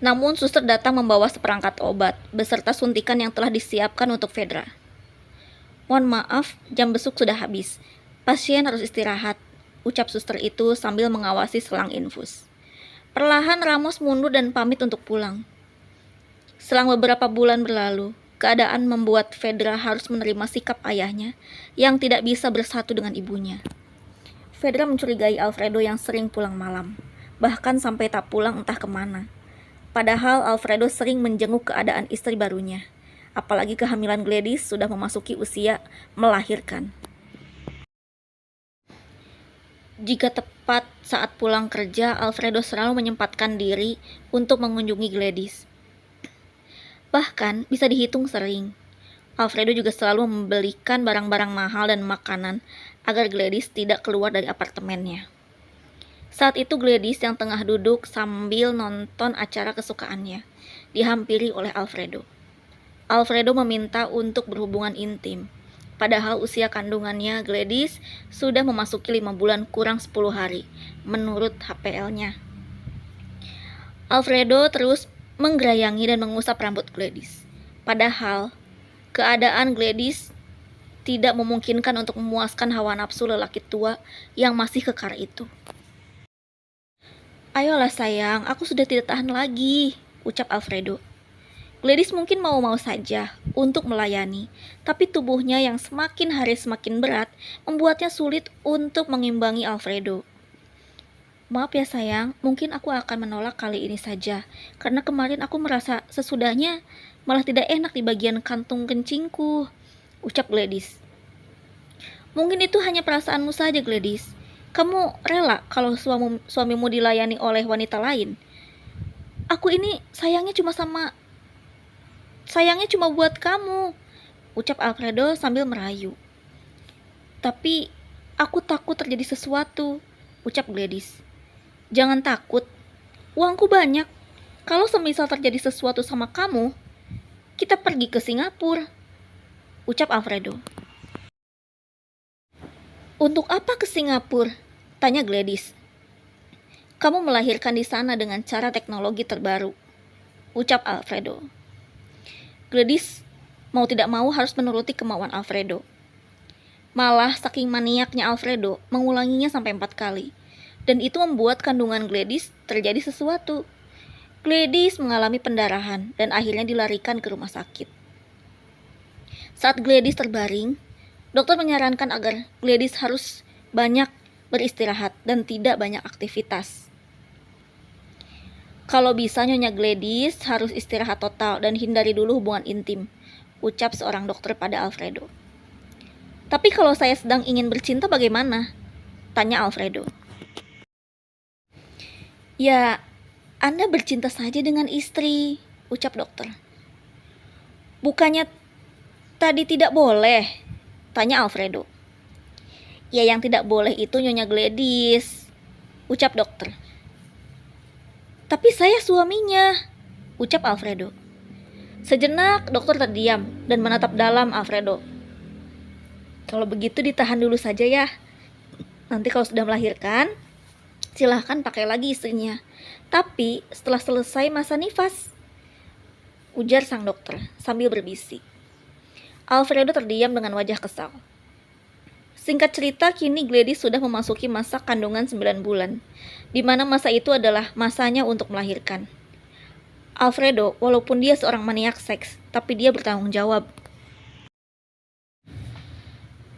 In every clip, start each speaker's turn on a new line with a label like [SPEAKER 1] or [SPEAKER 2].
[SPEAKER 1] Namun suster datang membawa seperangkat obat, beserta suntikan yang telah disiapkan untuk Fedra. "Mohon maaf, jam besuk sudah habis. Pasien harus istirahat," ucap suster itu sambil mengawasi selang infus. Perlahan Ramos mundur dan pamit untuk pulang. Selang beberapa bulan berlalu, keadaan membuat Fedra harus menerima sikap ayahnya yang tidak bisa bersatu dengan ibunya. Fedra mencurigai Alfredo yang sering pulang malam, bahkan sampai tak pulang entah kemana. Padahal Alfredo sering menjenguk keadaan istri barunya, apalagi kehamilan Gladys sudah memasuki usia melahirkan. Jika tepat saat pulang kerja, Alfredo selalu menyempatkan diri untuk mengunjungi Gladys. Bahkan bisa dihitung sering. Alfredo juga selalu membelikan barang-barang mahal dan makanan agar Gladys tidak keluar dari apartemennya. Saat itu Gladys yang tengah duduk sambil nonton acara kesukaannya, dihampiri oleh Alfredo. Alfredo meminta untuk berhubungan intim. Padahal usia kandungannya Gladys sudah memasuki 5 bulan kurang 10 hari, menurut HPL-nya. Alfredo terus menggerayangi dan mengusap rambut Gladys. Padahal, keadaan Gladys tidak memungkinkan untuk memuaskan hawa nafsu lelaki tua yang masih kekar itu. "Ayolah sayang, aku sudah tidak tahan lagi," ucap Alfredo. Gladys mungkin mau-mau saja untuk melayani, tapi tubuhnya yang semakin hari semakin berat membuatnya sulit untuk mengimbangi Alfredo. "Maaf ya sayang, mungkin aku akan menolak kali ini saja, karena kemarin aku merasa sesudahnya malah tidak enak di bagian kantung kencingku," ucap Gladys. "Mungkin itu hanya perasaanmu saja, Gladys. Kamu rela kalau suamimu dilayani oleh wanita lain? Aku ini sayangnya cuma buat kamu," ucap Alfredo sambil merayu. "Tapi aku takut terjadi sesuatu," ucap Gladys. "Jangan takut, uangku banyak. Kalau semisal terjadi sesuatu sama kamu, kita pergi ke Singapura," ucap Alfredo. "Untuk apa ke Singapura?" tanya Gladys. "Kamu melahirkan di sana dengan cara teknologi terbaru," ucap Alfredo. Gladys mau tidak mau harus menuruti kemauan Alfredo. Malah saking maniaknya Alfredo mengulanginya sampai 4 kali. Dan itu membuat kandungan Gladys terjadi sesuatu. Gladys mengalami pendarahan dan akhirnya dilarikan ke rumah sakit. Saat Gladys terbaring, dokter menyarankan agar Gladys harus banyak beristirahat dan tidak banyak aktivitas. "Kalau bisa Nyonya Gladys harus istirahat total dan hindari dulu hubungan intim," ucap seorang dokter pada Alfredo. "Tapi kalau saya sedang ingin bercinta bagaimana?" tanya Alfredo. "Ya, Anda bercinta saja dengan istri," ucap dokter. "Bukannya tadi tidak boleh?" tanya Alfredo. "Ya, yang tidak boleh itu Nyonya Gladys," ucap dokter. "Tapi saya suaminya," ucap Alfredo. Sejenak dokter terdiam dan menatap dalam Alfredo. "Kalau begitu ditahan dulu saja ya. Nanti kalau sudah melahirkan, silahkan pakai lagi istrinya. Tapi setelah selesai masa nifas," ujar sang dokter sambil berbisik. Alfredo terdiam dengan wajah kesal. Singkat cerita, kini Gladys sudah memasuki masa kandungan 9 bulan, di mana masa itu adalah masanya untuk melahirkan. Alfredo, walaupun dia seorang maniak seks, tapi dia bertanggung jawab.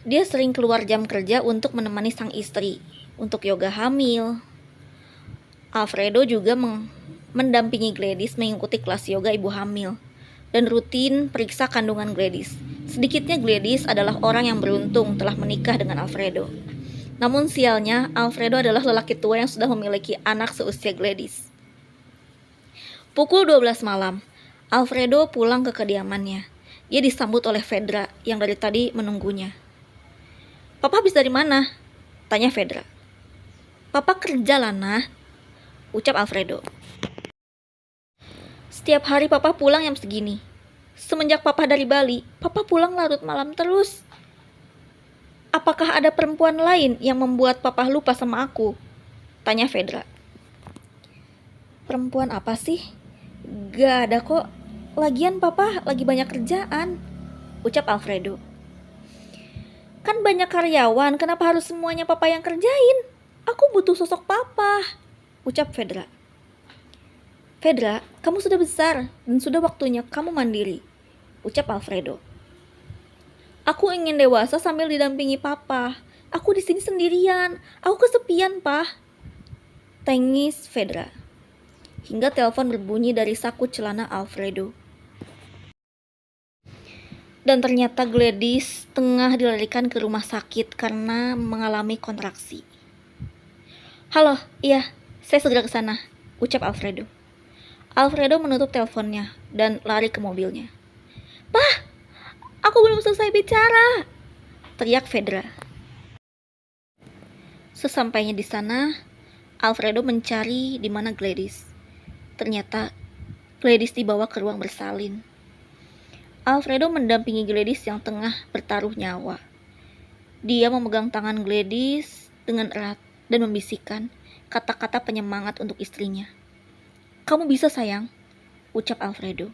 [SPEAKER 1] Dia sering keluar jam kerja untuk menemani sang istri, untuk yoga hamil. Alfredo juga mendampingi Gladys mengikuti kelas yoga ibu hamil, dan rutin periksa kandungan Gladys. Sedikitnya Gladys adalah orang yang beruntung telah menikah dengan Alfredo. Namun sialnya, Alfredo adalah lelaki tua yang sudah memiliki anak seusia Gladys. Pukul 12 malam, Alfredo pulang ke kediamannya. Dia disambut oleh Fedra yang dari tadi menunggunya. "Papa habis dari mana?" tanya Fedra. "Papa kerja, Lana," ucap Alfredo. "Setiap hari papa pulang jam segini. Semenjak papa dari Bali, papa pulang larut malam terus. Apakah ada perempuan lain yang membuat papa lupa sama aku?" tanya Fedra. "Perempuan apa sih?" Gak ada kok. Lagian papa lagi banyak kerjaan, ucap Alfredo. Kan banyak karyawan, kenapa harus semuanya papa yang kerjain? Aku butuh sosok papa, ucap Fedra. Fedra, kamu sudah besar dan sudah waktunya kamu mandiri, ucap Alfredo. Aku ingin dewasa sambil didampingi papa. Aku di sini sendirian. Aku kesepian, Pak. Tengis Fedra. Hingga telepon berbunyi dari saku celana Alfredo. Dan ternyata Gladys tengah dilarikan ke rumah sakit karena mengalami kontraksi. Halo, iya, saya segera ke sana, ucap Alfredo. Alfredo menutup teleponnya dan lari ke mobilnya. Pak, aku belum selesai bicara, teriak Fedra. Sesampainya di sana, Alfredo mencari di mana Gladys. Ternyata Gladys dibawa ke ruang bersalin. Alfredo mendampingi Gladys yang tengah bertaruh nyawa. Dia memegang tangan Gladys dengan erat dan membisikkan kata-kata penyemangat untuk istrinya. Kamu bisa sayang, ucap Alfredo.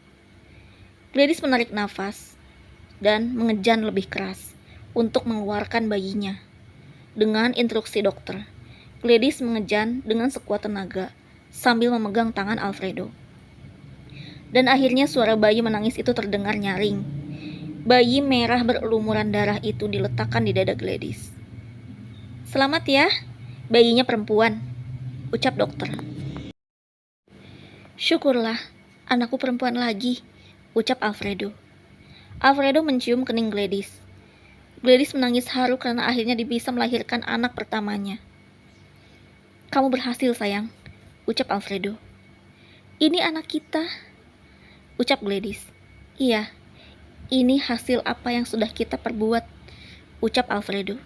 [SPEAKER 1] Gladys menarik nafas dan mengejan lebih keras untuk mengeluarkan bayinya. Dengan instruksi dokter, Gladys mengejan dengan sekuat tenaga sambil memegang tangan Alfredo. Dan akhirnya suara bayi menangis itu terdengar nyaring. Bayi merah berlumuran darah itu diletakkan di dada Gladys. Selamat ya, bayinya perempuan, ucap dokter. Syukurlah, anakku perempuan lagi, ucap Alfredo. Alfredo mencium kening Gladys. Gladys menangis haru karena akhirnya bisa melahirkan anak pertamanya. Kamu berhasil sayang, ucap Alfredo. Ini anak kita, ucap Gladys. Iya, ini hasil apa yang sudah kita perbuat, ucap Alfredo.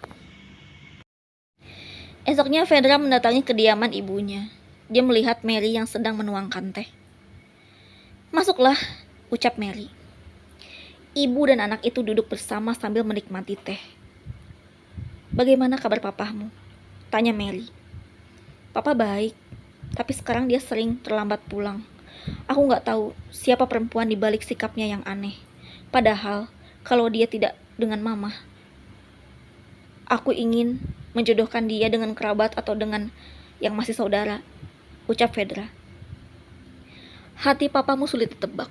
[SPEAKER 1] Esoknya Fedra mendatangi kediaman ibunya. Dia melihat Mary yang sedang menuangkan teh. Masuklah, ucap Mary. Ibu dan anak itu duduk bersama sambil menikmati teh. Bagaimana kabar papamu? Tanya Mary. Papa baik, tapi sekarang dia sering terlambat pulang. Aku gak tahu siapa perempuan di balik sikapnya yang aneh. Padahal, kalau dia tidak dengan mama, aku ingin menjodohkan dia dengan kerabat atau dengan yang masih saudara, ucap Fedra. Hati papamu sulit ditebak.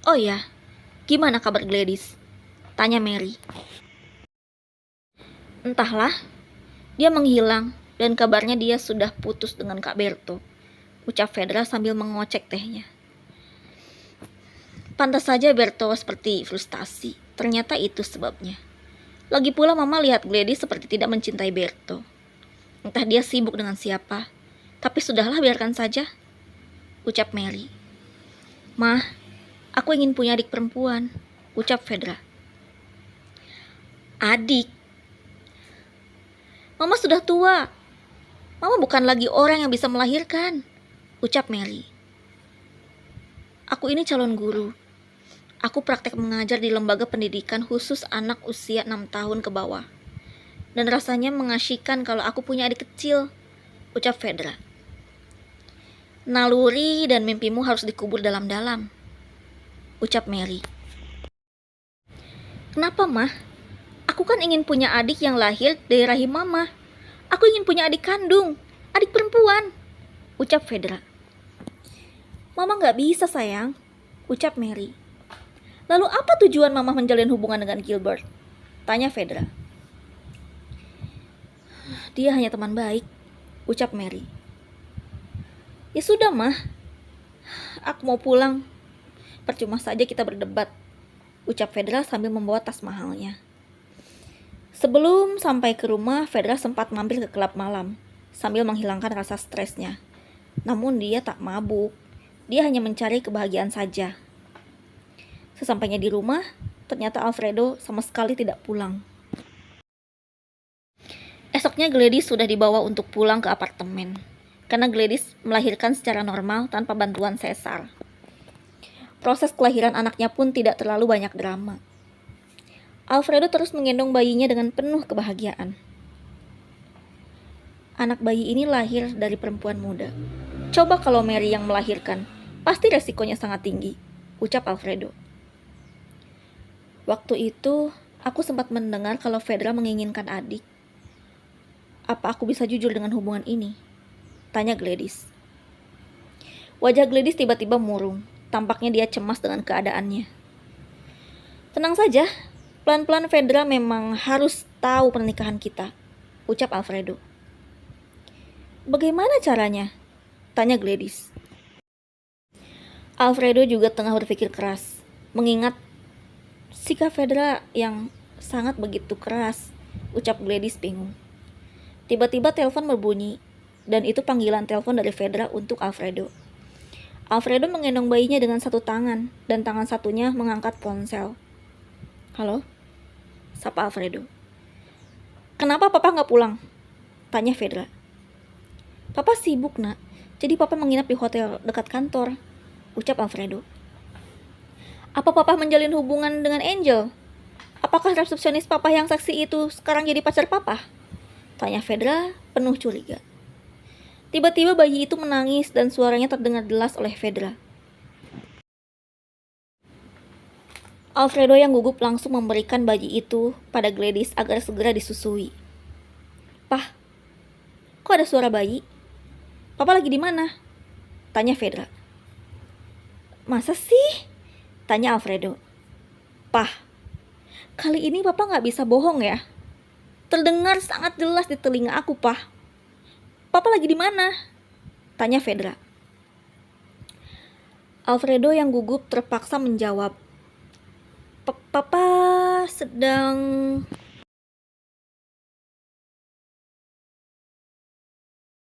[SPEAKER 1] Oh ya, gimana kabar Gladys? Tanya Mary. Entahlah, dia menghilang dan kabarnya dia sudah putus dengan Kak Berto, ucap Fedra sambil mengocek tehnya. Pantas saja Berto seperti frustasi. Ternyata itu sebabnya. Lagi pula mama lihat Gladys seperti tidak mencintai Berto. Entah dia sibuk dengan siapa. Tapi sudahlah, biarkan saja, ucap Mary. Mah, aku ingin punya adik perempuan, ucap Fedra. Adik? Mama sudah tua. Mama bukan lagi orang yang bisa melahirkan, ucap Mary. Aku ini calon guru. Aku praktek mengajar di lembaga pendidikan khusus anak usia 6 tahun ke bawah. Dan rasanya mengasyikkan kalau aku punya adik kecil, ucap Fedra. Naluri dan mimpimu harus dikubur dalam-dalam, ucap Mary. Kenapa, Mah? Aku kan ingin punya adik yang lahir dari rahim mama. Aku ingin punya adik kandung, adik perempuan, ucap Fedra. Mama gak bisa sayang, ucap Mary. Lalu apa tujuan mama menjalin hubungan dengan Gilbert? Tanya Fedra. Dia hanya teman baik, ucap Mary. Ya sudah, Mah. Aku mau pulang. Percuma saja kita berdebat, ucap Fedra sambil membawa tas mahalnya. Sebelum sampai ke rumah, Fedra sempat mampir ke klub malam sambil menghilangkan rasa stresnya. Namun dia tak mabuk. Dia hanya mencari kebahagiaan saja. Sesampainya di rumah, ternyata Alfredo sama sekali tidak pulang. Esoknya Gladys sudah dibawa untuk pulang ke apartemen, karena Gladys melahirkan secara normal tanpa bantuan sesar. Proses kelahiran anaknya pun tidak terlalu banyak drama. Alfredo terus menggendong bayinya dengan penuh kebahagiaan. Anak bayi ini lahir dari perempuan muda. Coba kalau Mary yang melahirkan, Pasti resikonya sangat tinggi, ucap Alfredo. Waktu itu, aku sempat mendengar kalau Fedra menginginkan adik. Apa aku bisa jujur dengan hubungan ini? Tanya Gladys. Wajah Gladys tiba-tiba murung. Tampaknya dia cemas dengan keadaannya. Tenang saja, pelan-pelan Fedra memang harus tahu pernikahan kita, ucap Alfredo. Bagaimana caranya? Tanya Gladys. Alfredo juga tengah berpikir keras, mengingat sikap Fedra yang sangat begitu keras, ucap Gladys bingung. Tiba-tiba telepon berbunyi, dan itu panggilan telepon dari Fedra untuk Alfredo. Alfredo menggendong bayinya dengan satu tangan, dan tangan satunya mengangkat ponsel. Halo? Sapa Alfredo. Kenapa papa nggak pulang? Tanya Fedra. Papa sibuk, nak. Jadi papa menginap di hotel dekat kantor, ucap Alfredo. Apa papa menjalin hubungan dengan Angel? Apakah resepsionis papa yang saksi itu sekarang jadi pacar papa? Tanya Fedra penuh curiga. Tiba-tiba bayi itu menangis dan suaranya terdengar jelas oleh Fedra. Alfredo yang gugup langsung memberikan bayi itu pada Gladys agar segera disusui. Pah, kok ada suara bayi? Papa lagi di mana? Tanya Fedra. Masa sih? Tanya Alfredo. Pah, kali ini papa gak bisa bohong ya. Terdengar sangat jelas di telinga aku, Pah. Papa lagi di mana? Tanya Fedra. Alfredo yang gugup terpaksa menjawab. Papa sedang...